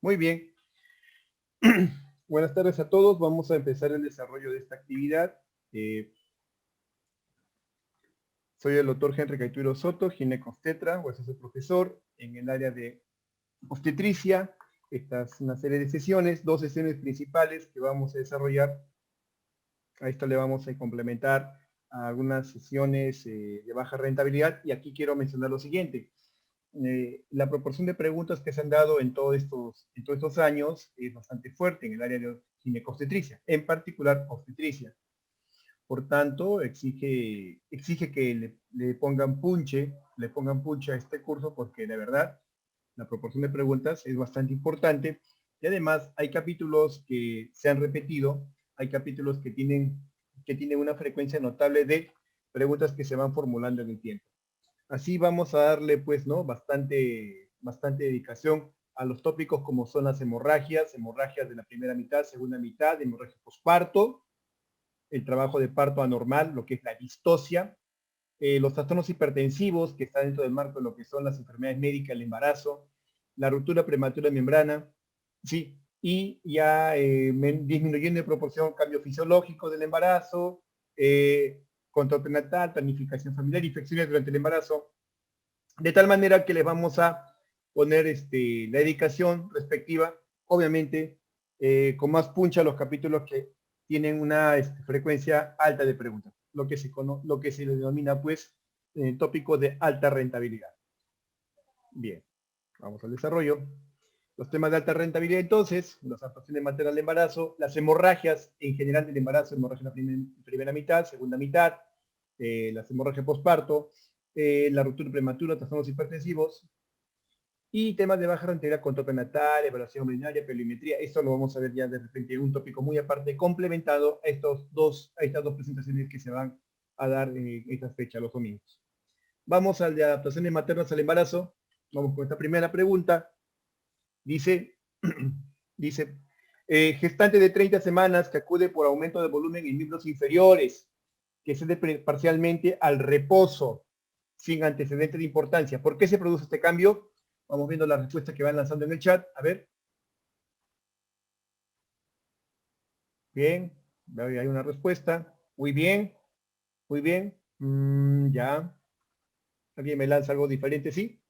Muy bien. Buenas tardes a todos. Vamos a empezar el desarrollo de esta actividad. Soy el doctor Henry Caituiro Soto, ginecobstetra, o soy profesor en el área de obstetricia. Esta es una serie de sesiones, 2 sesiones principales que vamos a desarrollar. A esto le vamos a complementar a algunas sesiones de baja rentabilidad. Y aquí quiero mencionar lo siguiente. La proporción de preguntas que se han dado en todos estos años es bastante fuerte en el área de ginecobstetricia, en particular obstetricia. Por tanto, exige que le pongan punche a este curso, porque de verdad la proporción de preguntas es bastante importante. Y además hay capítulos que se han repetido, hay capítulos que tienen una frecuencia notable de preguntas que se van formulando en el tiempo. Así vamos a darle, pues, ¿no? Bastante dedicación a los tópicos como son las hemorragias de la primera mitad, segunda mitad, hemorragia posparto, el trabajo de parto anormal, lo que es la distocia, los trastornos hipertensivos, que están dentro del marco de lo que son las enfermedades médicas, el embarazo, la ruptura prematura de membrana, ¿sí? Y ya disminuyendo de proporción cambio fisiológico del embarazo, control prenatal, planificación familiar, infecciones durante el embarazo, de tal manera que les vamos a poner la dedicación respectiva, obviamente, con más puncha los capítulos que tienen una frecuencia alta de preguntas, lo que se le denomina, pues, tópico de alta rentabilidad. Bien, vamos al desarrollo. Los temas de alta rentabilidad, entonces, las actuaciones maternas del embarazo, las hemorragias en general del embarazo, hemorragia en la primera mitad, segunda mitad, las hemorragias posparto, la ruptura prematura, trastornos hipertensivos, y temas de baja rentabilidad, control prenatal, evaluación urinaria, pelorimetría. Esto lo vamos a ver ya de repente, un tópico muy aparte, complementado a estas dos presentaciones que se van a dar en esta fecha, los domingos. Vamos al de adaptaciones maternas al embarazo. Vamos con esta primera pregunta. Dice, gestante de 30 semanas que acude por aumento de volumen en miembros inferiores, que cede parcialmente al reposo, sin antecedente de importancia. ¿Por qué se produce este cambio? Vamos viendo las respuestas que van lanzando en el chat. A ver. Bien, hay una respuesta. Muy bien, muy bien. Ya. ¿Alguien me lanza algo diferente? ¿Sí?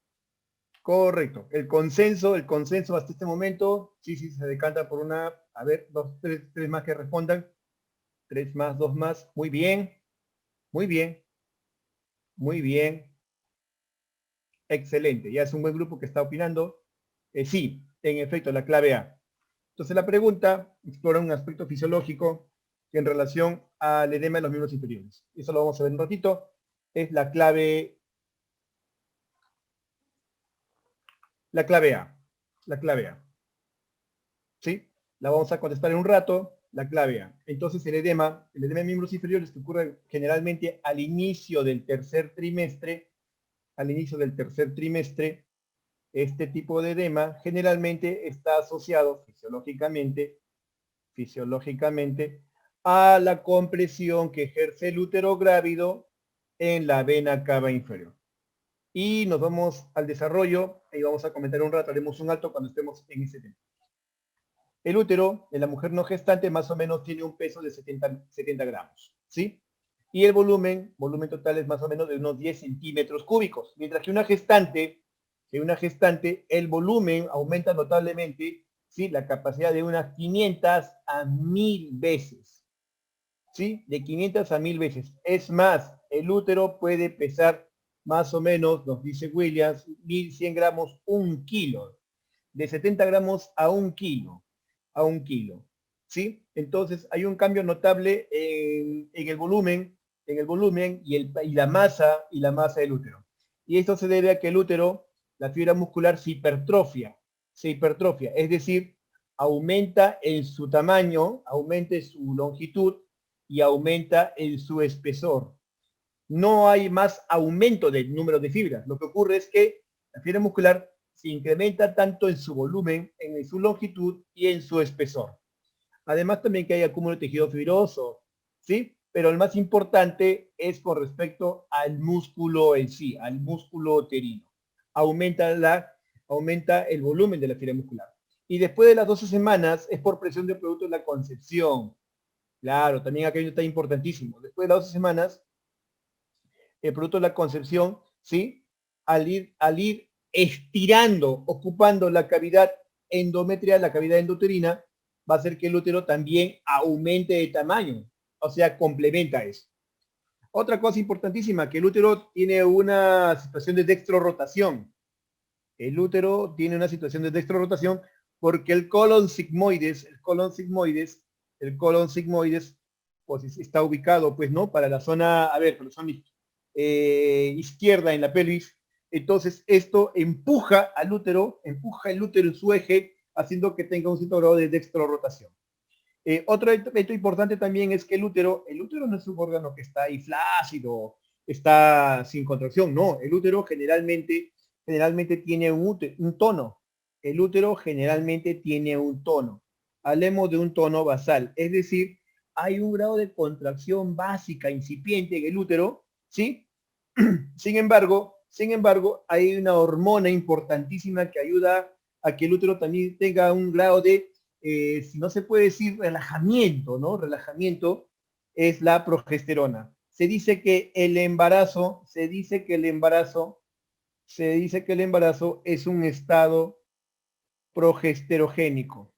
Correcto. El consenso hasta este momento, sí, se decanta por una, a ver, tres más que respondan. 3 más, 2 más. Muy bien, muy bien, muy bien. Excelente. Ya es un buen grupo que está opinando. Sí, en efecto, la clave A. Entonces la pregunta explora un aspecto fisiológico en relación al edema de los miembros inferiores. Eso lo vamos a ver un ratito. Es la clave A. La clave A. ¿Sí? La vamos a contestar en un rato. La clave A. Entonces el edema de miembros inferiores, que ocurre generalmente al inicio del tercer trimestre, este tipo de edema generalmente está asociado fisiológicamente a la compresión que ejerce el útero grávido en la vena cava inferior. Y nos vamos al desarrollo y vamos a comentar un rato, haremos un alto cuando estemos en ese tema. El útero en la mujer no gestante más o menos tiene un peso de 70 gramos, ¿sí? Y el volumen total es más o menos de unos 10 centímetros cúbicos, mientras que una gestante, el volumen aumenta notablemente, ¿sí? La capacidad de unas 500 a 1000 veces, ¿sí? De 500 a 1000 veces. Es más, el útero puede pesar más o menos, nos dice Williams, 1100 gramos, 1 kilo. De 70 gramos a 1 kilo. ¿Sí? Entonces hay un cambio notable en el volumen, y la masa del útero. Y esto se debe a que el útero, la fibra muscular se hipertrofia, es decir, aumenta en su tamaño, aumenta en su longitud y aumenta en su espesor. No hay más aumento del número de fibras. Lo que ocurre es que la fibra muscular se incrementa tanto en su volumen, en su longitud y en su espesor. Además también que hay acúmulo de tejido fibroso, ¿sí? Pero el más importante es con respecto al músculo en sí, al músculo uterino. Aumenta el volumen de la fibra muscular. Y después de las 12 semanas es por presión del producto de la concepción. Claro, también aquello está importantísimo. Después de las 12 semanas, el producto de la concepción, ¿sí? Al ir estirando, ocupando la cavidad endometrial, la cavidad endouterina, va a hacer que el útero también aumente de tamaño. O sea, complementa eso. Otra cosa importantísima, que el útero tiene una situación de dextrorrotación. El útero tiene una situación de dextrorrotación porque el colon sigmoides, pues está ubicado, pues, ¿no? Para la zona, a ver, para la zona izquierda en la pelvis. Entonces, esto empuja al útero, empuja el útero en su eje, haciendo que tenga un cierto grado de dextrorrotación. Otro hecho importante también es que el útero no es un órgano que está ahí flácido, está sin contracción, no, el útero generalmente tiene un tono. El útero generalmente tiene un tono. Hablemos de un tono basal, es decir, hay un grado de contracción básica incipiente en el útero, ¿sí? Sin embargo, hay una hormona importantísima que ayuda a que el útero también tenga un grado de, si no se puede decir relajamiento, ¿no? Relajamiento es la progesterona. Se dice que el embarazo es un estado progesterogénico.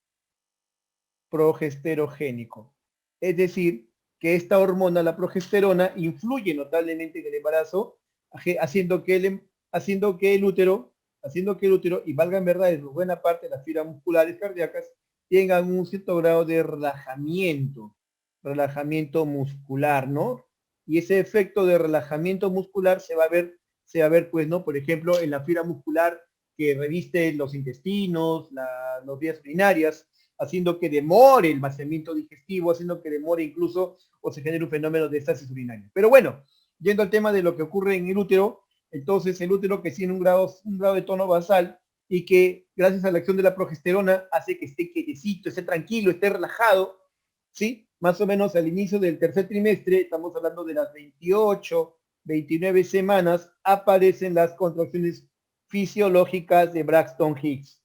Es decir, que esta hormona, la progesterona, influye notablemente en el embarazo, haciendo que el útero, y valga en verdad, en buena parte de las fibras musculares cardíacas, tengan un cierto grado de relajamiento muscular, ¿no? Y ese efecto de relajamiento muscular se va a ver, pues, ¿no? Por ejemplo, en la fibra muscular que reviste los intestinos, las vías urinarias, haciendo que demore el vaciamiento digestivo, haciendo que demore incluso o se genere un fenómeno de estasis urinaria. Pero bueno, yendo al tema de lo que ocurre en el útero, entonces el útero que tiene un grado de tono basal y que gracias a la acción de la progesterona hace que esté quietecito, esté tranquilo, esté relajado, ¿sí? Más o menos al inicio del tercer trimestre, estamos hablando de las 28, 29 semanas, aparecen las contracciones fisiológicas de Braxton Hicks.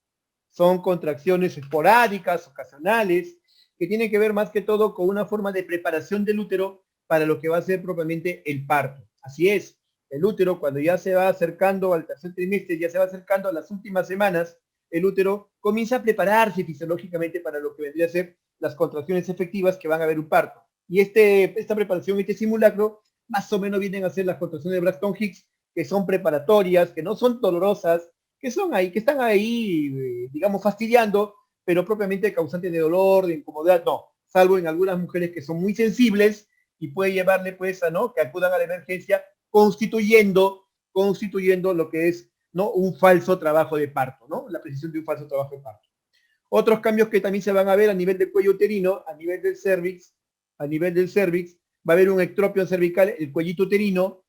Son contracciones esporádicas, ocasionales, que tienen que ver más que todo con una forma de preparación del útero para lo que va a ser propiamente el parto. Así es, el útero cuando ya se va acercando al tercer trimestre, ya se va acercando a las últimas semanas, el útero comienza a prepararse fisiológicamente para lo que vendría a ser las contracciones efectivas que van a haber un parto. Y esta preparación, este simulacro, más o menos vienen a ser las contracciones de Braxton Hicks, que son preparatorias, que no son dolorosas, que están ahí, digamos, fastidiando, pero propiamente causantes de dolor, de incomodidad, no, salvo en algunas mujeres que son muy sensibles y puede llevarle, pues, ¿no? Que acudan a la emergencia constituyendo lo que es, ¿no? Un falso trabajo de parto, ¿no? La precisión de un falso trabajo de parto. Otros cambios que también se van a ver a nivel del cuello uterino, a nivel del cervix, va a haber un ectropio cervical, el cuellito uterino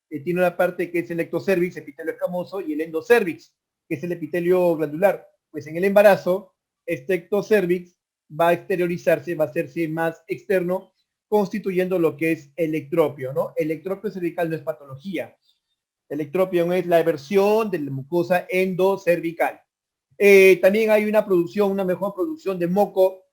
tiene una parte que es el ectocervix, epitelio escamoso, y el endocervix, que es el epitelio glandular. Pues en el embarazo, este ectocervix va a exteriorizarse, va a hacerse más externo, constituyendo lo que es el ectropio, ¿no? El ectropio cervical no es patología. El ectropio es la eversión de la mucosa endocervical. También hay una mejor producción de moco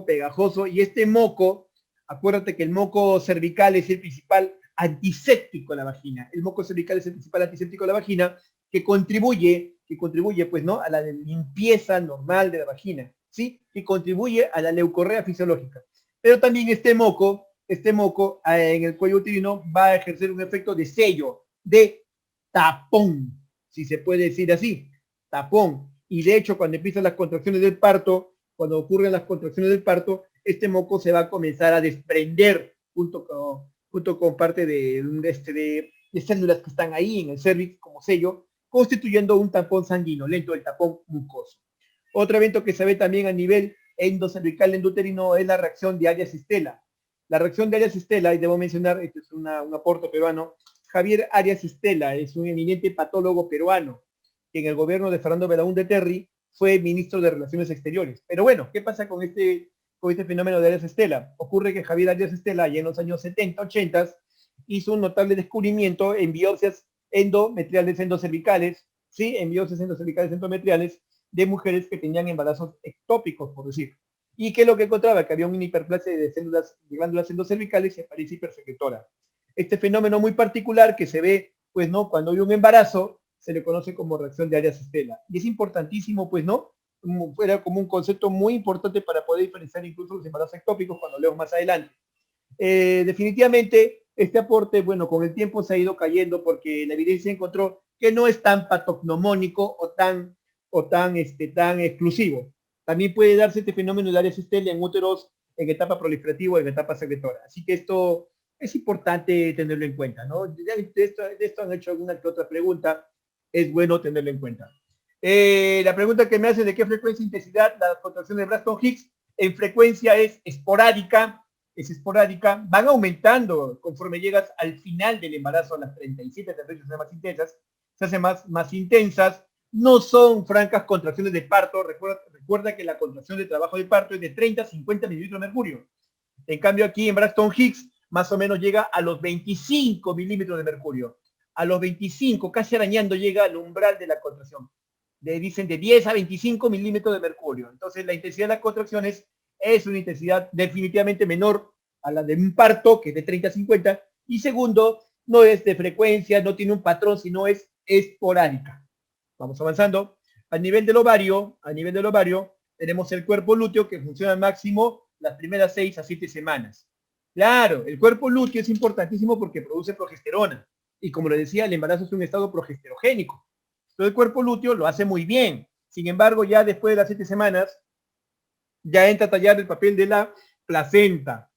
pegajoso, y este moco, acuérdate que el moco cervical es el principal antiséptico de la vagina. El moco cervical es el principal antiséptico de la vagina que contribuye, pues, ¿no? A la limpieza normal de la vagina, ¿sí? Que contribuye a la leucorrea fisiológica. Pero también este moco en el cuello uterino va a ejercer un efecto de sello, de tapón, si se puede decir así, tapón. Y de hecho, cuando empiezan las contracciones del parto, cuando ocurren las contracciones del parto, este moco se va a comenzar a desprender junto con parte de células que están ahí en el cervix como sello, constituyendo un tapón sanguinolento, el tapón mucoso. Otro evento que se ve también a nivel endocervical endouterino es la reacción de Arias-Stella. La reacción de Arias-Stella, y debo mencionar, este es un aporte peruano, Javier Arias-Stella es un eminente patólogo peruano que en el gobierno de Fernando Belaúnde Terry fue ministro de Relaciones Exteriores. Pero bueno, ¿qué pasa con este fenómeno de Arias-Stella? Ocurre que Javier Arias-Stella, ya en los años 70, 80, hizo un notable descubrimiento en biopsias endometriales endocervicales, ¿sí? En biopsias endocervicales endometriales, de mujeres que tenían embarazos ectópicos, por decir. ¿Y qué es lo que encontraba? Que había una hiperplasia de células, de glándulas endocervicales y apariencia hipersecretora. Este fenómeno muy particular que se ve, pues, ¿no? Cuando hay un embarazo, se le conoce como reacción de Arias-Stella. Y es importantísimo, pues, ¿no? Era como un concepto muy importante para poder diferenciar incluso los embarazos ectópicos cuando leo más adelante. Definitivamente, este aporte, bueno, con el tiempo se ha ido cayendo porque la evidencia encontró que no es tan patognomónico tan exclusivo. También puede darse este fenómeno de Arias-Stella en úteros en etapa proliferativa o en etapa secretora. Así que esto es importante tenerlo en cuenta, ¿no? De esto han hecho alguna que otra pregunta, es bueno tenerlo en cuenta. La pregunta que me hace de qué frecuencia e intensidad la contracción de Braxton-Hicks en frecuencia es esporádica, van aumentando conforme llegas al final del embarazo, a las 37, 38 más intensas, se hacen más intensas, no son francas contracciones de parto, recuerda que la contracción de trabajo de parto es de 30 a 50 mililitros de mercurio. En cambio aquí en Braxton-Hicks más o menos llega a los 25 milímetros de mercurio. A los 25, casi arañando, llega al umbral de la contracción. Dicen de 10 a 25 milímetros de mercurio. Entonces la intensidad de las contracciones es una intensidad definitivamente menor a la de un parto, que es de 30 a 50. Y segundo, no es de frecuencia, no tiene un patrón, sino es esporádica. Vamos avanzando. A nivel del ovario, tenemos el cuerpo lúteo que funciona al máximo las primeras 6 a 7 semanas. Claro, el cuerpo lúteo es importantísimo porque produce progesterona. Y como le decía, el embarazo es un estado progesterogénico. Entonces el cuerpo lúteo lo hace muy bien. Sin embargo, ya después de las 7 semanas, ya entra a tallar el papel de la placenta.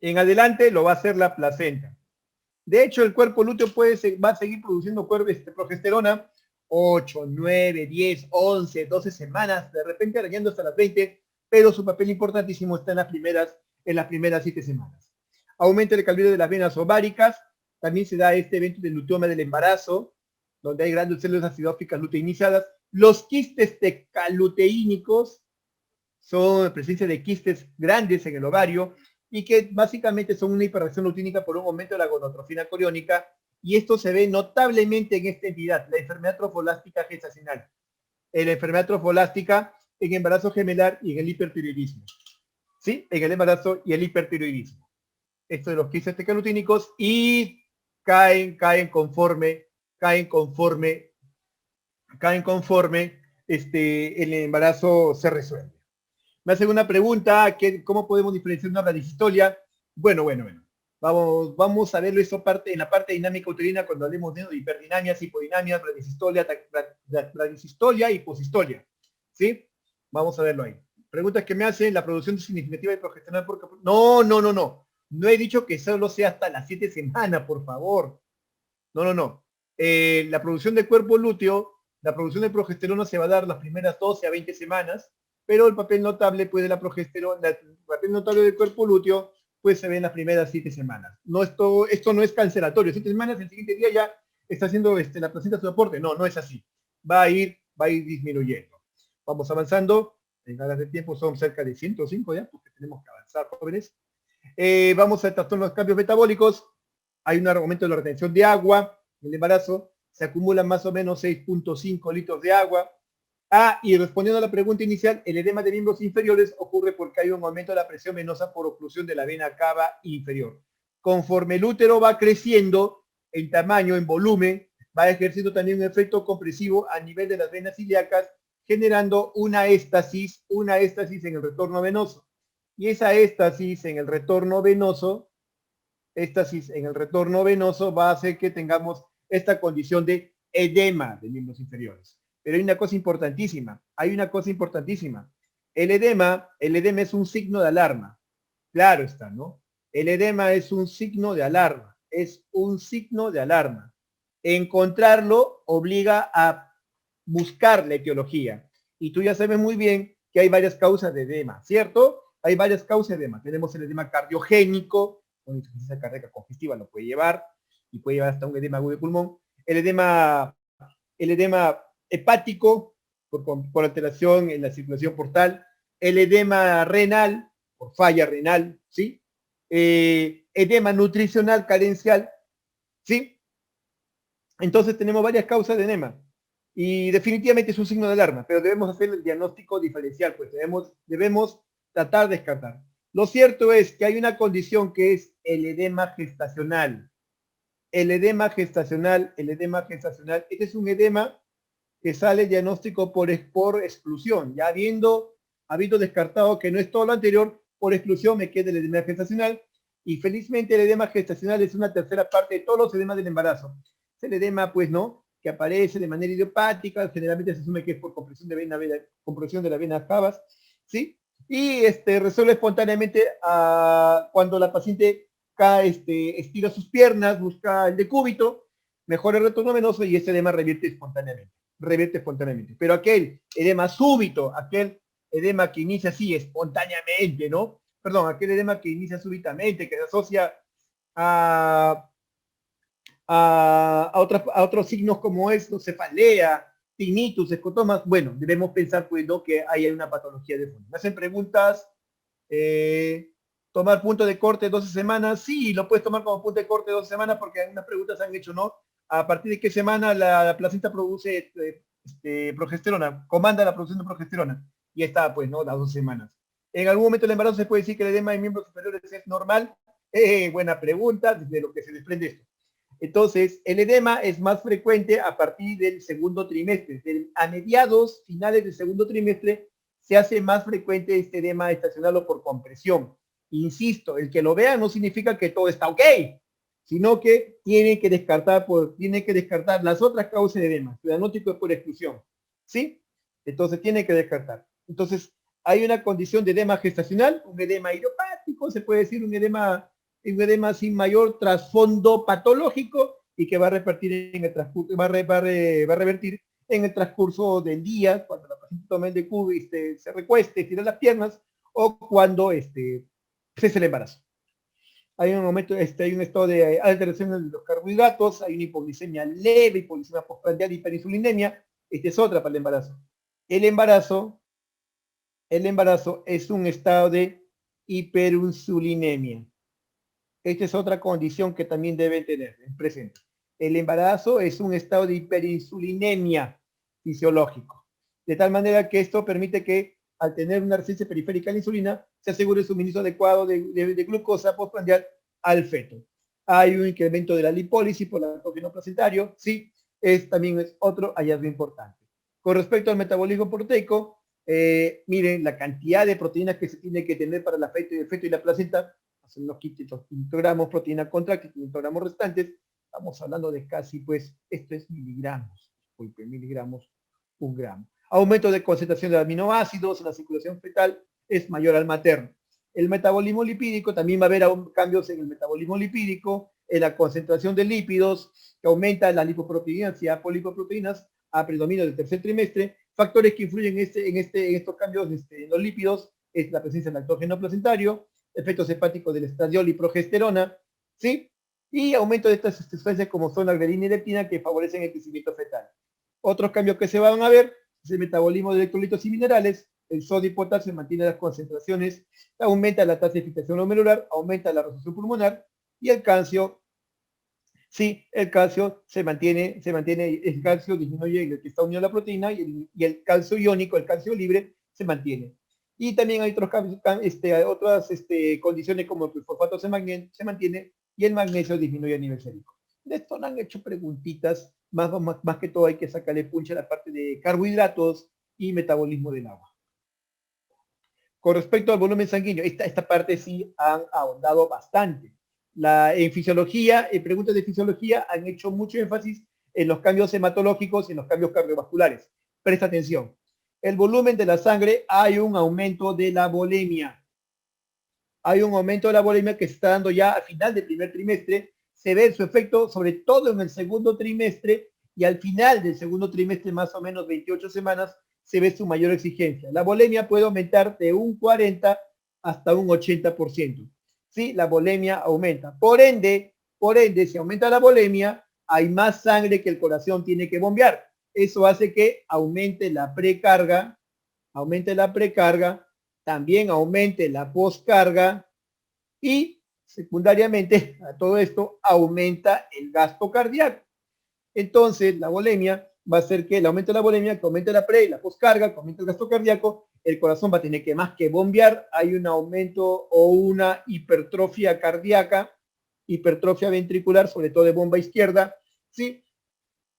En adelante lo va a hacer la placenta. De hecho, el cuerpo lúteo va a seguir produciendo progesterona 8, 9, 10, 11, 12 semanas, de repente arañando hasta las 20, pero su papel importantísimo está en las primeras 7 semanas. Aumenta el calibre de las venas ováricas, también se da este evento de luteoma del embarazo, donde hay grandes células acidóficas luteinizadas. Los quistes tecaluteínicos son presencia de quistes grandes en el ovario y que básicamente son una hiperreacción luteínica por un aumento de la gonotrofina coriónica, y esto se ve notablemente en esta entidad, la enfermedad trofolástica gestacional, la enfermedad trofolástica en embarazo gemelar y en el hipertiroidismo. ¿Sí? En el embarazo y el hipertiroidismo. Esto de los quistes tecaluteínicos, y caen conforme el embarazo se resuelve. Me hacen una pregunta, ¿cómo podemos diferenciar una bradicistolia? Bueno. Vamos a verlo en la parte dinámica uterina cuando hablemos de hiperdinamias, hipodinamias, bradicistolia y hiposistolia. ¿Sí? Vamos a verlo ahí. Preguntas que me hacen, la producción significativa de progesterona por... No. No he dicho que solo sea hasta las 7 semanas, por favor. No. La producción del cuerpo lúteo, la producción de progesterona se va a dar las primeras 12 a 20 semanas, pero el papel notable pues, de la progesterona, el papel notable del cuerpo lúteo, pues se ve en las primeras 7 semanas. No, esto no es cancelatorio. 7 semanas, el siguiente día ya está haciendo la placenta su aporte. No es así. Va a ir disminuyendo. Vamos avanzando. En ganas de tiempo son cerca de 105 ya, porque tenemos que avanzar, jóvenes. Vamos a tratar los cambios metabólicos. Hay un aumento de la retención de agua en el embarazo. Se acumulan más o menos 6.5 litros de agua. Y respondiendo a la pregunta inicial, el edema de miembros inferiores ocurre porque hay un aumento de la presión venosa por oclusión de la vena cava inferior. Conforme el útero va creciendo en tamaño, en volumen, va ejerciendo también un efecto compresivo a nivel de las venas ilíacas, generando una éstasis en el retorno venoso. Y esa éstasis en el retorno venoso va a hacer que tengamos esta condición de edema de miembros inferiores. Pero hay una cosa importantísima. El edema es un signo de alarma. Claro está, ¿no? El edema es un signo de alarma. Encontrarlo obliga a buscar la etiología. Y tú ya sabes muy bien que hay varias causas de edema, ¿cierto? Hay varias causas de edema. Tenemos el edema cardiogénico, una insuficiencia cardíaca congestiva lo puede llevar, y puede llevar hasta un edema agudo de pulmón. El edema hepático, por alteración en la circulación portal. El edema renal, por falla renal, ¿sí? Edema nutricional carencial, ¿sí? Entonces tenemos varias causas de edema. Y definitivamente es un signo de alarma, pero debemos hacer el diagnóstico diferencial, pues debemos tratar de descartar. Lo cierto es que hay una condición que es el edema gestacional. El edema gestacional, este es un edema que sale diagnóstico por exclusión, ya habiendo descartado que no es todo lo anterior, por exclusión me queda el edema gestacional, y felizmente el edema gestacional es una tercera parte de todos los edemas del embarazo. Es el edema, pues, ¿no?, que aparece de manera idiopática, generalmente se asume que es por compresión de la vena cavas, ¿sí? Y resuelve espontáneamente cuando la paciente estira sus piernas, busca el decúbito, mejora el retorno venoso y este edema revierte espontáneamente. Pero aquel edema súbito, aquel edema que inicia así espontáneamente, ¿no? Perdón, aquel edema que inicia súbitamente, que se asocia a, a otros signos como esto, cefalea, tinnitus, escotomas, bueno, debemos pensar pues, ¿no?, que hay una patología de fondo. Me hacen preguntas, tomar punto de corte 12 semanas, sí, lo puedes tomar como punto de corte 12 semanas porque algunas preguntas han hecho, ¿no? A partir de qué semana la placenta produce progesterona, comanda la producción de progesterona, y está, pues, ¿no?, las 12 semanas. En algún momento del embarazo se puede decir que el edema de miembros superiores es normal. Buena pregunta, desde lo que se desprende esto. Entonces, el edema es más frecuente a partir del segundo trimestre. A mediados, finales del segundo trimestre, se hace más frecuente este edema estacional o por compresión. Insisto, el que lo vea no significa que todo está ok, sino que tiene que descartar las otras causas de edema. El diagnóstico es por exclusión, ¿sí? Entonces tiene que descartar. Entonces, hay una condición de edema gestacional, un edema idiopático, se puede decir un edema sin mayor trasfondo patológico y que va a revertir en el transcurso, va a revertir en el transcurso del día, cuando la paciente tome el DQ, se recueste, estira las piernas, o cuando cese el embarazo. Hay un momento, hay un estado de alteración de los carbohidratos, hay una hipoglicemia leve, hipoglicemia postprandial, hiperinsulinemia. Esta es otra para el embarazo. El embarazo es un estado de hiperinsulinemia. Esta es otra condición que también deben tener presente. El embarazo es un estado de hiperinsulinemia fisiológico, de tal manera que esto permite que al tener una resistencia periférica a la insulina se asegure el suministro adecuado de glucosa postprandial al feto. Hay un incremento de la lipólisis por el antígeno placentario, sí, también es otro hallazgo importante. Con respecto al metabolismo proteico, miren la cantidad de proteínas que se tiene que tener para el feto y la placenta. Son los 500 gramos proteína contráctil, 500 gramos restantes. Estamos hablando de casi, pues, esto es miligramos, disculpe, miligramos, 1 gramo. Aumento de concentración de aminoácidos en la circulación fetal es mayor al materno. El metabolismo lipídico, también va a haber cambios en el metabolismo lipídico, en la concentración de lípidos, que aumenta la lipoproteínas y apolipoproteínas a predominio del tercer trimestre. Factores que influyen en estos cambios en los lípidos es la presencia del lactógeno placentario, efectos hepáticos del estradiol y progesterona, ¿sí? Y aumento de estas sustancias como son la grelina y leptina que favorecen el crecimiento fetal. Otros cambios que se van a ver es el metabolismo de electrolitos y minerales, el sodio y potasio mantiene las concentraciones, aumenta la tasa de filtración glomerular, aumenta la resolución pulmonar, y el calcio, sí, el calcio se mantiene, el calcio disminuye el que está unido a la proteína y el calcio iónico, el calcio libre, se mantiene. Y también hay otras condiciones como el fosfato se mantiene y el magnesio disminuye a nivel sérico. De esto no han hecho preguntitas, más que todo hay que sacarle punch a la parte de carbohidratos y metabolismo del agua. Con respecto al volumen sanguíneo, esta parte sí han ahondado bastante. En fisiología, en preguntas de fisiología, han hecho mucho énfasis en los cambios hematológicos y en los cambios cardiovasculares. Presta atención. El volumen de la sangre, hay un aumento de la volemia. Hay un aumento de la volemia que se está dando ya al final del primer trimestre. Se ve su efecto sobre todo en el segundo trimestre y al final del segundo trimestre, más o menos 28 semanas, se ve su mayor exigencia. La volemia puede aumentar de un 40 hasta un 80%. ¿Sí? La volemia aumenta. Por ende, si aumenta la volemia, hay más sangre que el corazón tiene que bombear. Eso hace que aumente la precarga, también aumente la poscarga y secundariamente a todo esto aumenta el gasto cardíaco. Entonces, la volemia va a ser que el aumento de la volemia, que aumente la pre y la poscarga, que aumente el gasto cardíaco, el corazón va a tener que más que bombear, hay un aumento o una hipertrofia cardíaca, hipertrofia ventricular, sobre todo de bomba izquierda, ¿sí?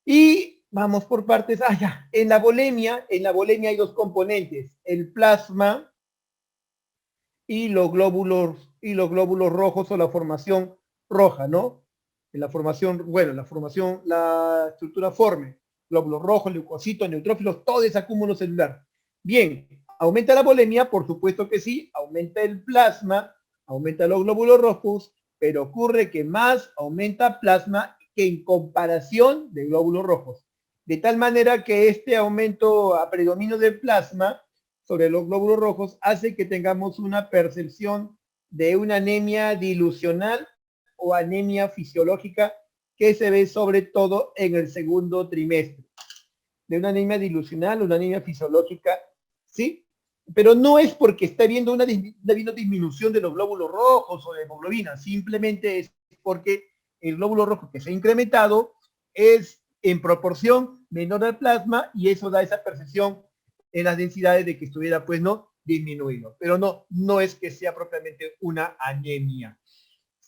Y vamos por partes. Ya. En la volemia hay dos componentes, el plasma y los glóbulos rojos o la formación roja, ¿no? En la formación, bueno, la estructura forme, glóbulos rojos, leucocitos, neutrófilos, todo ese acúmulo celular. Bien, ¿aumenta la volemia? Por supuesto que sí, aumenta el plasma, aumenta los glóbulos rojos, pero ocurre que más aumenta plasma que en comparación de glóbulos rojos. De tal manera que este aumento a predominio del plasma sobre los glóbulos rojos hace que tengamos una percepción de una anemia dilucional o anemia fisiológica que se ve sobre todo en el segundo trimestre. De una anemia dilucional, una anemia fisiológica, ¿sí? Pero no es porque está habiendo una disminución de los glóbulos rojos o de hemoglobina, simplemente es porque el glóbulo rojo que se ha incrementado es en proporción menor al plasma y eso da esa percepción en las densidades de que estuviera, pues, no disminuido. Pero no es que sea propiamente una anemia.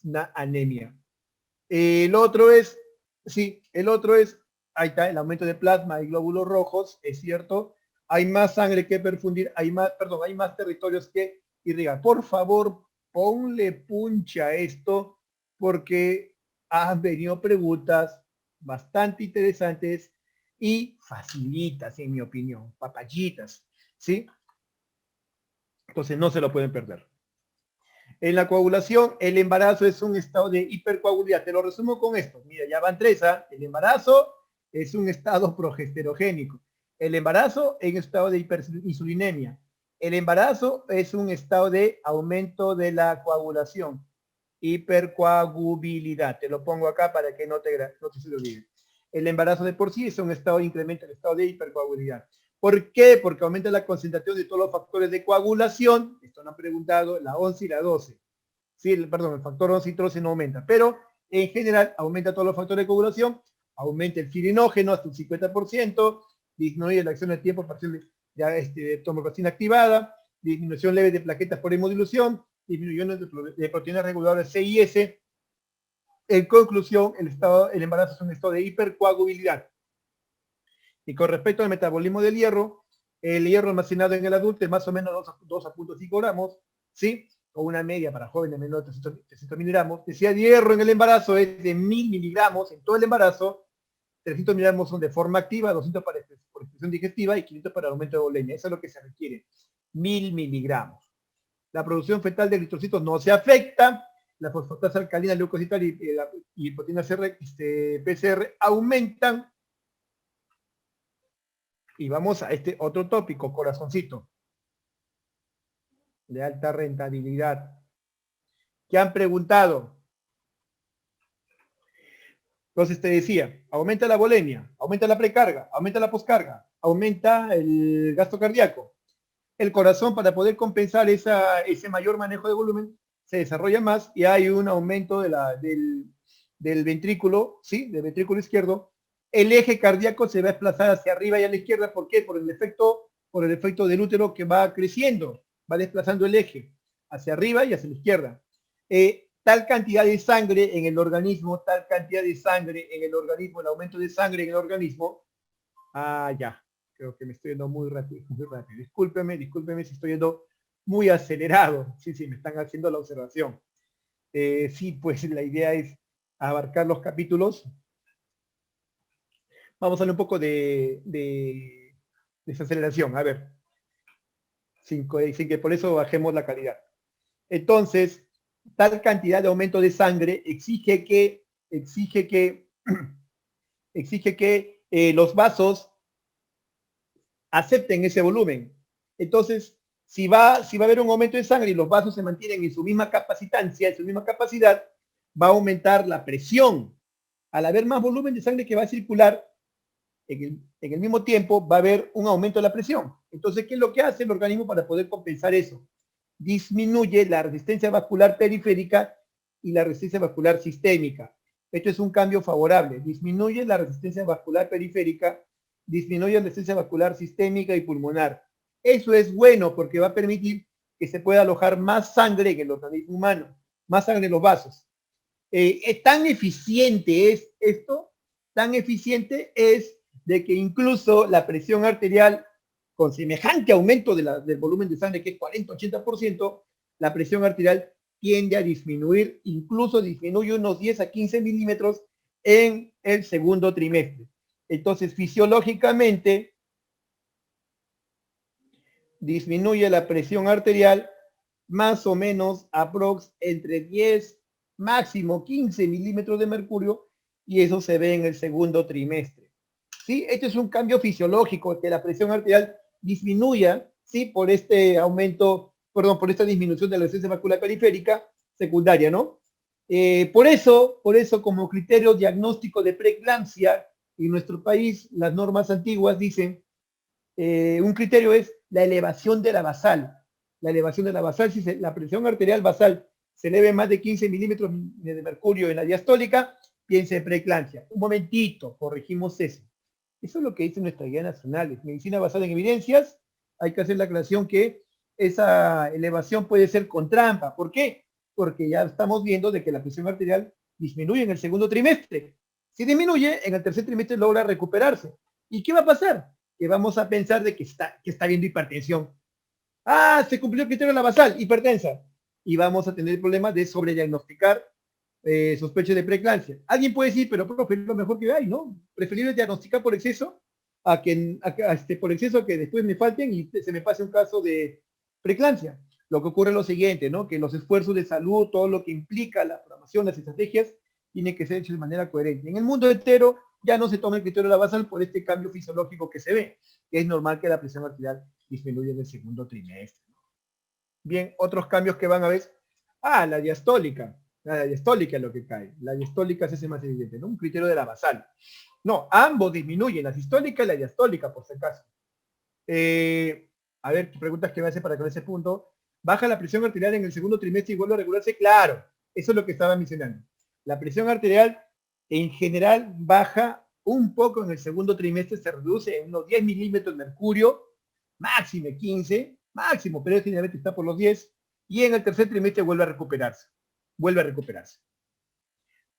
Una anemia. El otro es, ahí está, el aumento de plasma y glóbulos rojos, es cierto. Hay más sangre que perfundir, hay más territorios que irrigar. Por favor, ponle puncha a esto, porque han venido preguntas bastante interesantes y facilitas, en mi opinión, papayitas, ¿sí? Entonces no se lo pueden perder. En la coagulación, el embarazo es un estado de hipercoagulidad. Te lo resumo con esto. Mira, ya van tres. El embarazo es un estado progesterogénico. El embarazo es un estado de hiperinsulinemia. El embarazo es un estado de aumento de la coagulación. Hipercoagulabilidad. Te lo pongo acá para que no se lo olvide. El embarazo de por sí es un estado de incremento del estado de hipercoagulabilidad. ¿Por qué? Porque aumenta la concentración de todos los factores de coagulación. Esto nos han preguntado, la 11 y la 12. Sí, perdón, el factor 11 y 12 no aumenta, pero en general aumenta todos los factores de coagulación, aumenta el fibrinogen hasta un 50%, disminuye la acción del tiempo parcial de tomografía activada, disminución leve de plaquetas por hemodilución, disminución de proteínas reguladoras C y S. En conclusión, el embarazo es un estado de hipercoagulabilidad. Y con respecto al metabolismo del hierro, el hierro almacenado en el adulto es más o menos 2,5 gramos, ¿sí? O una media para jóvenes menor de 300 miligramos. Decía hierro en el embarazo es de 1000 miligramos en todo el embarazo. 300 miligramos son de forma activa, 200 por expresión digestiva y 500 para el aumento de volemia. Eso es lo que se requiere. 1000 miligramos. La producción fetal de eritrocitos no se afecta. La fosfatasa alcalina, leucocital y proteína PCR aumentan. Y vamos a este otro tópico, corazoncito, de alta rentabilidad. ¿Qué han preguntado? Entonces te decía, aumenta la volemia, aumenta la precarga, aumenta la poscarga, aumenta el gasto cardíaco. El corazón, para poder compensar ese mayor manejo de volumen, se desarrolla más y hay un aumento del ventrículo, ¿sí? Del ventrículo izquierdo. El eje cardíaco se va a desplazar hacia arriba y a la izquierda. ¿Por qué? Por el efecto del útero que va creciendo, va desplazando el eje hacia arriba y hacia la izquierda. Tal cantidad de sangre en el organismo, el aumento de sangre en el organismo. Ya, creo que me estoy yendo muy rápido. Discúlpeme si estoy yendo muy acelerado. Sí, me están haciendo la observación. Sí, pues la idea es abarcar los capítulos. Vamos a hablar un poco de desaceleración, a ver. Sin que por eso bajemos la calidad. Entonces, tal cantidad de aumento de sangre exige que los vasos acepten ese volumen. Entonces, si va a haber un aumento de sangre y los vasos se mantienen en su misma capacitancia, en su misma capacidad, va a aumentar la presión. Al haber más volumen de sangre que va a circular, en el mismo tiempo va a haber un aumento de la presión. Entonces, ¿qué es lo que hace el organismo para poder compensar eso? Disminuye la resistencia vascular periférica y la resistencia vascular sistémica. Esto es un cambio favorable. Disminuye la resistencia vascular periférica disminuye la resistencia vascular sistémica y pulmonar. Eso es bueno porque va a permitir que se pueda alojar más sangre en el organismo humano, más sangre en los vasos. Tan eficiente es esto, tan eficiente es de que incluso la presión arterial, con semejante aumento del volumen de sangre, que es 40-80%, la presión arterial tiende a disminuir, incluso disminuye unos 10 a 15 milímetros en el segundo trimestre. Entonces, fisiológicamente, disminuye la presión arterial más o menos aprox entre 10, máximo 15 milímetros de mercurio, y eso se ve en el segundo trimestre. ¿Sí? Este es un cambio fisiológico, que la presión arterial disminuya, ¿sí? Por este aumento, perdón, por esta disminución de la resistencia vascular periférica secundaria, ¿no? Por eso, como criterio diagnóstico de preeclampsia, en nuestro país, las normas antiguas dicen, un criterio es la elevación de la basal. La elevación de la basal, si la presión arterial basal se eleve más de 15 milímetros de mercurio en la diastólica, piense en preeclampsia. Un momentito, corregimos eso. Eso es lo que dice nuestra guía nacional. Medicina basada en evidencias. Hay que hacer la aclaración que esa elevación puede ser con trampa. ¿Por qué? Porque ya estamos viendo de que la presión arterial disminuye en el segundo trimestre. Si disminuye, en el tercer trimestre logra recuperarse. ¿Y qué va a pasar? Que vamos a pensar de que está viendo hipertensión. Ah, se cumplió el criterio de la basal, hipertensa. Y vamos a tener el problema de sobrediagnosticar sospecha de preeclampsia. Alguien puede decir, pero profe, lo mejor que hay, ¿no? Preferible diagnosticar por exceso por exceso a que después me falten y se me pase un caso de preeclampsia. Lo que ocurre es lo siguiente, ¿no? Que los esfuerzos de salud, todo lo que implica la programación, las estrategias, tienen que ser hechos de manera coherente. En el mundo entero ya no se toma el criterio de la basal por este cambio fisiológico que se ve, que es normal que la presión arterial disminuya en el segundo trimestre. Bien, otros cambios que van a ver. Ah, la diastólica. La diastólica es lo que cae. La diastólica se hace más evidente, ¿no? Un criterio de la basal. No, ambos disminuyen, la sistólica y la diastólica, por si acaso. A ver, preguntas que me hace para con ese punto. ¿Baja la presión arterial en el segundo trimestre y vuelve a regularse? Claro, eso es lo que estaba mencionando. La presión arterial en general baja un poco en el segundo trimestre, se reduce en unos 10 milímetros de mercurio, máximo 15, máximo, pero generalmente está por los 10, y en el tercer trimestre vuelve a recuperarse. Vuelve a recuperarse.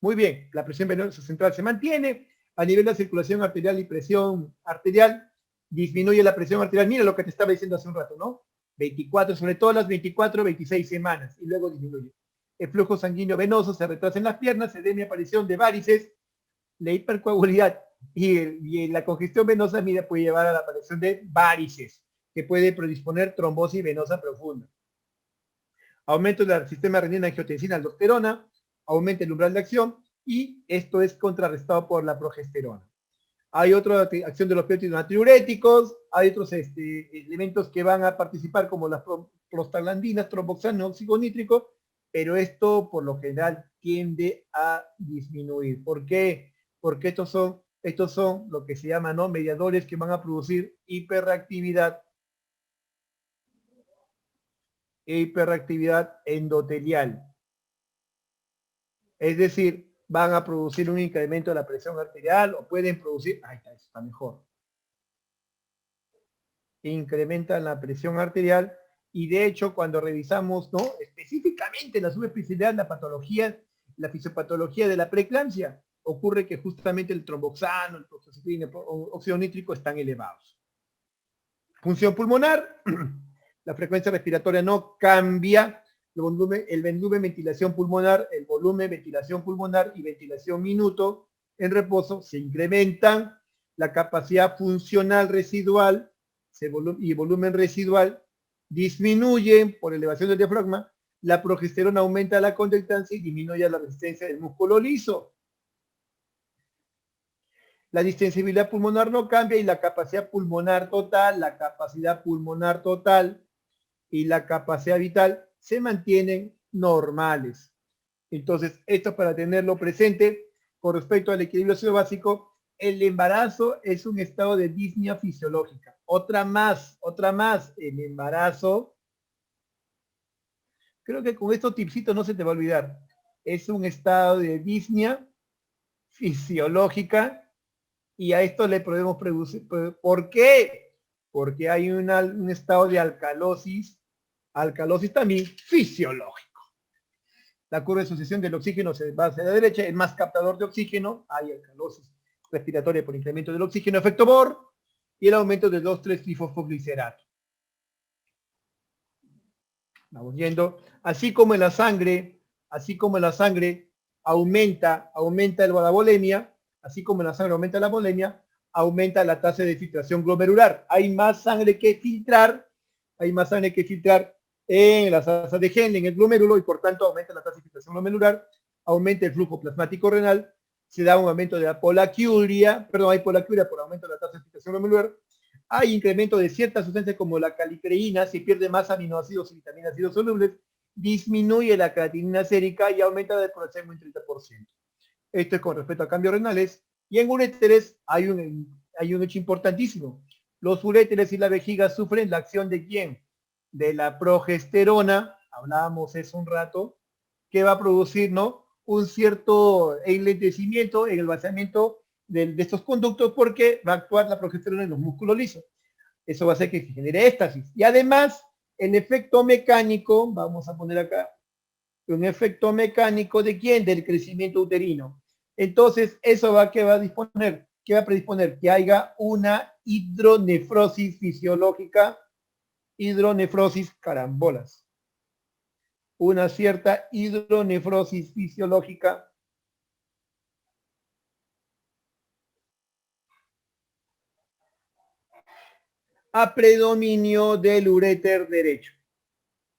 Muy bien, la presión venosa central se mantiene, a nivel de la circulación arterial y presión arterial, disminuye la presión arterial. Mira lo que te estaba diciendo hace un rato, ¿no? 24, sobre todo las 24, 26 semanas, y luego disminuye. El flujo sanguíneo venoso se retrasa en las piernas, se debe a aparición de varices, la hipercoagulidad y la congestión venosa, mira, puede llevar a la aparición de varices, que puede predisponer trombosis venosa profunda. Aumento del sistema renina, angiotensina, aldosterona, aumenta el umbral de acción, y esto es contrarrestado por la progesterona. Hay otra acción de los péptidos natriuréticos, hay otros elementos que van a participar como las prostaglandinas, tromboxano, óxido nítrico, pero esto por lo general tiende a disminuir. ¿Por qué? Porque estos son lo que se llaman, ¿no?, mediadores que van a producir hiperreactividad endotelial. Es decir, van a producir un incremento de la presión arterial o pueden producir, ahí está, eso está mejor. Incrementan la presión arterial y de hecho cuando revisamos, ¿no?, específicamente la subespecialidad, la patología, la fisiopatología de la preeclampsia, ocurre que justamente el tromboxano, el prostacyclina, óxido nítrico están elevados. Función pulmonar, la frecuencia respiratoria no cambia, el volumen ventilación pulmonar, el volumen ventilación pulmonar y ventilación minuto en reposo se incrementan, la capacidad funcional residual y el volumen residual disminuyen por elevación del diafragma, la progesterona aumenta la conductancia y disminuye la resistencia del músculo liso. La distensibilidad pulmonar no cambia y la capacidad pulmonar total, y la capacidad vital se mantienen normales. Entonces, esto para tenerlo presente con respecto al equilibrio óseo básico, el embarazo es un estado de disnea fisiológica. Otra más, el embarazo, creo que con estos tipsitos no se te va a olvidar, es un estado de disnea fisiológica Y a esto le podemos producir, ¿por qué? Porque hay un estado de alcalosis también fisiológico. La curva de sucesión del oxígeno se va hacia la derecha, es más captador de oxígeno, hay alcalosis respiratoria por incremento del oxígeno, efecto Bohr, y el aumento de 2,3-trifosfoglicerato. Vamos viendo, así como en la sangre aumenta la bolemia, así como en la sangre aumenta la bolemia, aumenta la tasa de filtración glomerular. Hay más sangre que filtrar en las asas de Henle, en el glomérulo, y por tanto aumenta la tasa de filtración glomerular, aumenta el flujo plasmático renal, se da un aumento de la polaquiuria, hay polaquiuria por aumento de la tasa de filtración glomerular, hay incremento de ciertas sustancias como la calicreína, se pierde más aminoácidos y vitaminas hidrosolubles, disminuye la creatinina sérica y aumenta la población un 30%. Esto es con respecto a cambios renales. Y en uréteres hay un hecho importantísimo. Los uréteres y la vejiga sufren la acción de ¿quién? De la progesterona, hablábamos eso un rato, que va a producir, ¿no?, un cierto enlentecimiento en el vaciamiento de estos conductos, porque va a actuar la progesterona en los músculos lisos. Eso va a hacer que se genere éxtasis. Y además, el efecto mecánico, vamos a poner acá, un efecto mecánico ¿de quién? Del crecimiento uterino. Entonces, eso va a disponer, ¿qué va a predisponer? Que haya una hidronefrosis fisiológica, carambolas, una cierta hidronefrosis fisiológica a predominio del uréter derecho.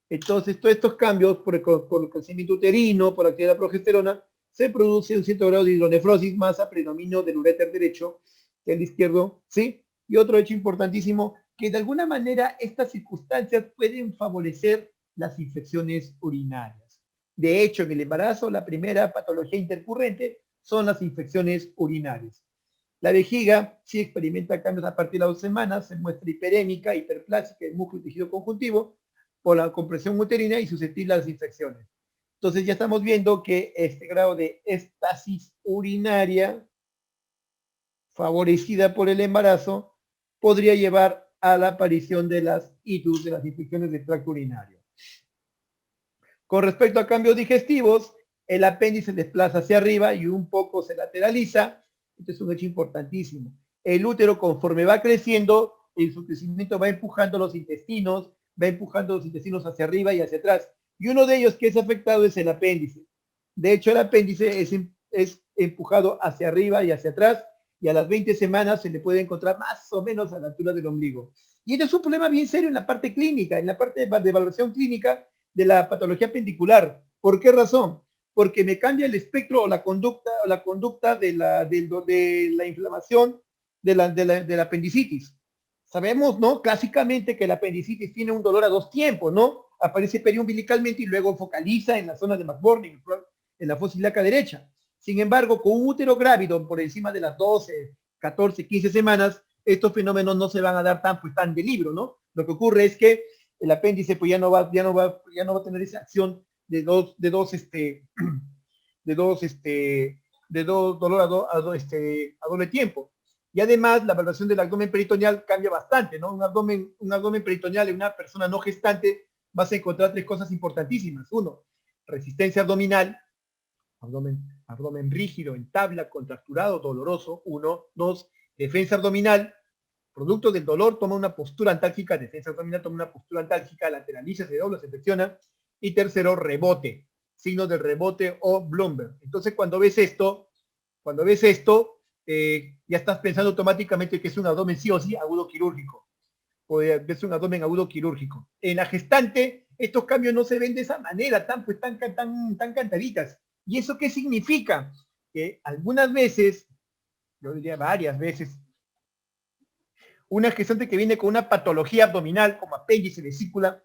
Entonces, todos estos cambios por el crecimiento uterino, por la actividad de la progesterona, se produce un cierto grado de hidronefrosis más a predominio del uréter derecho que el izquierdo, ¿sí? Y otro hecho importantísimo, que de alguna manera estas circunstancias pueden favorecer las infecciones urinarias. De hecho, en el embarazo, la primera patología intercurrente son las infecciones urinarias. La vejiga sí experimenta cambios a partir de las 2 semanas, se muestra hiperémica, hiperplásica del músculo y tejido conjuntivo por la compresión uterina y susceptible a las infecciones. Entonces ya estamos viendo que este grado de éstasis urinaria favorecida por el embarazo podría llevar a la aparición de las ITUs, de las infecciones del tracto urinario. Con respecto a cambios digestivos, el apéndice se desplaza hacia arriba y un poco se lateraliza. Esto es un hecho importantísimo. El útero, conforme va creciendo, en su crecimiento va empujando los intestinos hacia arriba y hacia atrás. Y uno de ellos que es afectado es el apéndice. De hecho, el apéndice es empujado hacia arriba y hacia atrás, y a las 20 semanas se le puede encontrar más o menos a la altura del ombligo. Y esto es un problema bien serio en la parte clínica, en la parte de evaluación clínica de la patología apendicular. ¿Por qué razón? Porque me cambia el espectro o la conducta de la inflamación de la apendicitis. Sabemos, ¿no?, clásicamente que la apendicitis tiene un dolor a 2 tiempos, ¿no? Aparece periumbilicalmente y luego focaliza en la zona de McBurney, en la fosa ilíaca derecha. Sin embargo, con un útero grávido por encima de las 12, 14, 15 semanas, estos fenómenos no se van a dar tan de libro, ¿no? Lo que ocurre es que el apéndice pues ya no va a tener esa acción de dos dolor a doble tiempo. Y además la valoración del abdomen peritoneal cambia bastante, ¿no? Un abdomen peritoneal en una persona no gestante vas a encontrar 3 cosas importantísimas. 1, resistencia abdominal, abdomen rígido, en tabla, contracturado, doloroso. 1, 2, defensa abdominal, producto del dolor toma una postura antálgica, defensa abdominal toma una postura antálgica, lateraliza, se dobla, se flexiona. Y tercero, rebote, signo del rebote o Bloomberg. Entonces cuando ves esto, ya estás pensando automáticamente que es un abdomen sí o sí agudo quirúrgico. O es un abdomen agudo quirúrgico. En la gestante, estos cambios no se ven de esa manera, tan cantaditas. ¿Y eso qué significa? Que algunas veces, yo diría varias veces, una gestante que viene con una patología abdominal como apéndice, vesícula,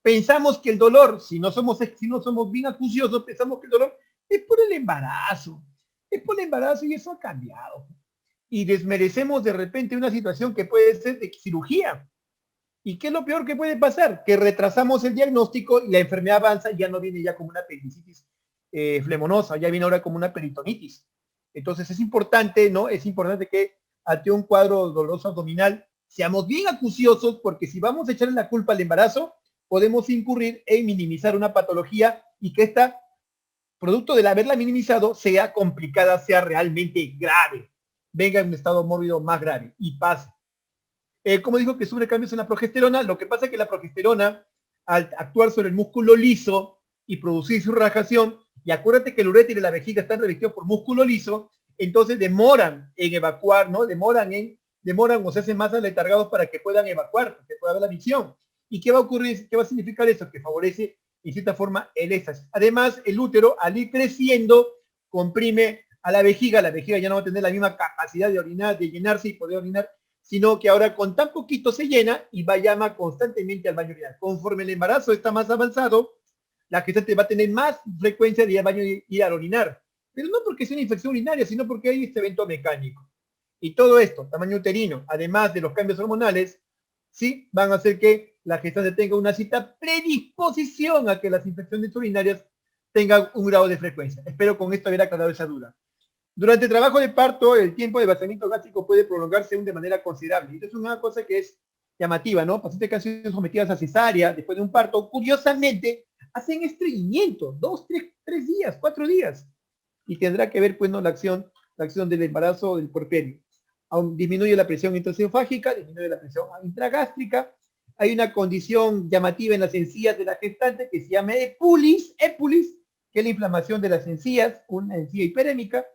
pensamos que el dolor, si no somos bien acuciosos, pensamos que el dolor es por el embarazo. Es por el embarazo y eso ha cambiado. Y desmerecemos de repente una situación que puede ser de cirugía. ¿Y qué es lo peor que puede pasar? Que retrasamos el diagnóstico y la enfermedad avanza y ya no viene ya como una apendicitis flemonosa, ya viene ahora como una peritonitis. Entonces es importante, ¿no? Es importante que ante un cuadro doloroso abdominal, seamos bien acuciosos, porque si vamos a echarle la culpa al embarazo, podemos incurrir en minimizar una patología y que esta, producto de haberla minimizado, sea complicada, sea realmente grave, venga en un estado mórbido más grave y pase. Como dijo que sufre cambios en la progesterona, lo que pasa es que la progesterona, al actuar sobre el músculo liso y producir su relajación, y acuérdate que el uréter y la vejiga están revestidos por músculo liso, entonces demoran en evacuar, ¿no? Demoran o se hacen más aletargados para que puedan evacuar, que pueda haber la visión. ¿Y qué va a ocurrir? ¿Qué va a significar eso? Que favorece, en cierta forma, el éxtasis. Además, el útero, al ir creciendo, comprime a la vejiga ya no va a tener la misma capacidad de orinar, de llenarse y poder orinar, sino que ahora con tan poquito se llena y va llama constantemente al baño urinario. Conforme el embarazo está más avanzado, la gestante va a tener más frecuencia de ir al baño y ir a orinar. Pero no porque sea una infección urinaria, sino porque hay este evento mecánico. Y todo esto, tamaño uterino, además de los cambios hormonales, sí, van a hacer que la gestante tenga una cierta predisposición a que las infecciones urinarias tengan un grado de frecuencia. Espero con esto haber aclarado esa duda. Durante el trabajo de parto, el tiempo de vaciamiento gástrico puede prolongarse aún de manera considerable. Esto es una cosa que es llamativa, ¿no? Pacientes que han sido sometidas a cesárea después de un parto, curiosamente, hacen estreñimiento, 2, 3 días, 4 días. Y tendrá que ver, pues, ¿no? la acción del embarazo del puerperio. Aún disminuye la presión intraesofágica, disminuye la presión intragástrica. Hay una condición llamativa en las encías de la gestante que se llama epulis, que es la inflamación de las encías, una encía hiperémica.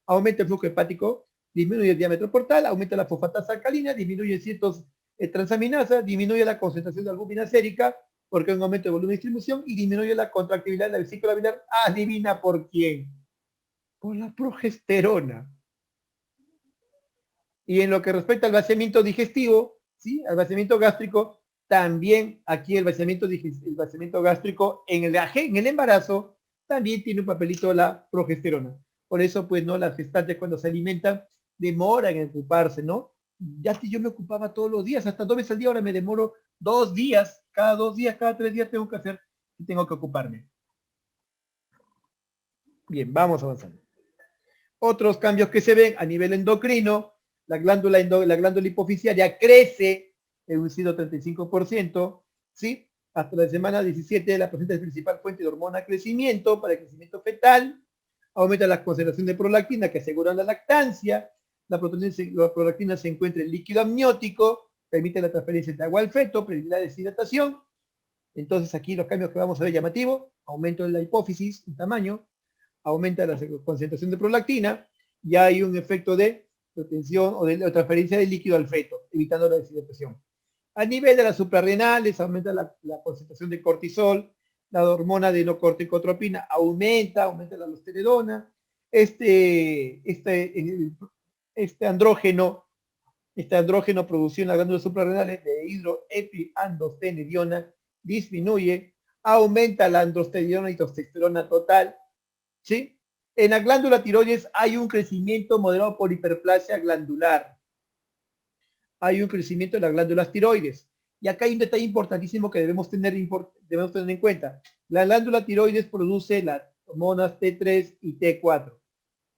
Aumenta el flujo hepático, disminuye el diámetro portal, aumenta la fosfatasa alcalina, disminuye ciertos transaminasas, disminuye la concentración de albúmina sérica, porque hay un aumento de volumen de distribución, y disminuye la contractibilidad de la vesícula biliar. ¿Adivina por quién? Por la progesterona. Y en lo que respecta al vaciamiento digestivo, ¿sí? Al vaciamiento gástrico, también aquí el vaciamiento gástrico en el embarazo también tiene un papelito la progesterona. Por eso, pues, ¿no? Las gestantes cuando se alimentan demoran en ocuparse, ¿no? Ya si yo me ocupaba todos los días, hasta 2 veces al día, ahora me demoro 2 días, cada 2 días, cada 3 días tengo que ocuparme. Bien, vamos avanzando. Otros cambios que se ven a nivel endocrino, la glándula hipoficiaria crece en un 135%, ¿sí? Hasta la semana 17, la placenta es principal fuente de hormona de crecimiento para el crecimiento fetal, aumenta la concentración de prolactina que asegura la lactancia, la prolactina se encuentra en líquido amniótico, permite la transferencia de agua al feto, previene la deshidratación. Entonces aquí los cambios que vamos a ver llamativos, aumento de la hipófisis en tamaño, aumenta la concentración de prolactina, y hay un efecto de retención o de transferencia de líquido al feto, evitando la deshidratación. A nivel de las suprarrenales, aumenta la concentración de cortisol, la hormona de inocorticotropina aumenta la aldosterona, este andrógeno producido en las glándulas suprarrenales de hidroepiandrostenediona disminuye, aumenta la androstenediona y testosterona total, ¿sí? En la glándula tiroides hay un crecimiento moderado por hiperplasia glandular. Hay un crecimiento de las glándulas tiroides. Y acá hay un detalle importantísimo que debemos tener en cuenta. La glándula tiroides produce las hormonas T3 y T4.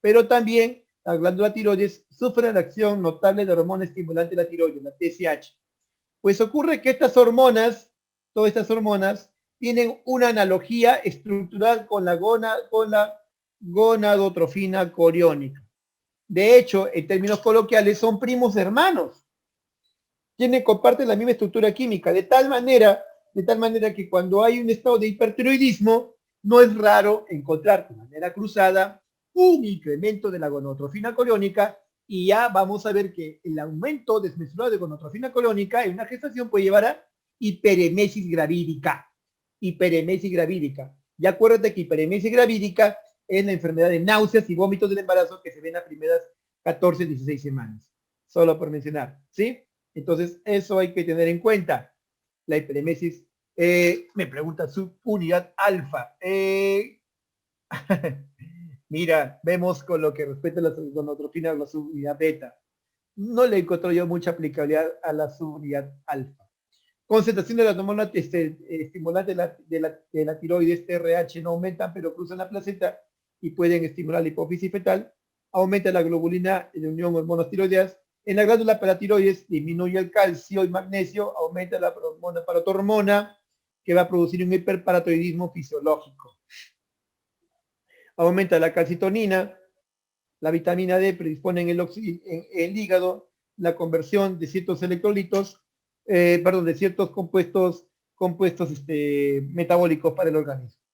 Pero también la glándula tiroides sufre la acción notable de hormona estimulante de la tiroides, la TSH. Pues ocurre que todas estas hormonas, tienen una analogía estructural con la gonadotrofina coriónica. De hecho, en términos coloquiales, son primos hermanos. Comparten la misma estructura química, de tal manera que cuando hay un estado de hipertiroidismo, no es raro encontrar de manera cruzada un incremento de la gonadotrofina coriónica, y ya vamos a ver que el aumento desmesurado de gonadotrofina coriónica en una gestación puede llevar a hiperemesis gravídica. Y acuérdate que hiperemesis gravídica es la enfermedad de náuseas y vómitos del embarazo que se ven en las primeras 14, 16 semanas. Solo por mencionar, ¿sí? Entonces, eso hay que tener en cuenta. La hiperemesis, me pregunta subunidad alfa. Mira, vemos con lo que respecta a la gonadotrofina o la subunidad beta. No le encontró yo mucha aplicabilidad a la subunidad alfa. Concentración de la hormona estimulante de la tiroides, TRH, no aumentan, pero cruzan la placenta y pueden estimular la hipófisis fetal. Aumenta la globulina de unión hormonas tiroideas En la glándula paratiroides disminuye el calcio y magnesio, aumenta la paratormona, que va a producir un hiperparatiroidismo fisiológico. Aumenta la calcitonina, la vitamina D predispone en el hígado la conversión de ciertos electrolitos, de ciertos compuestos metabólicos para el organismo.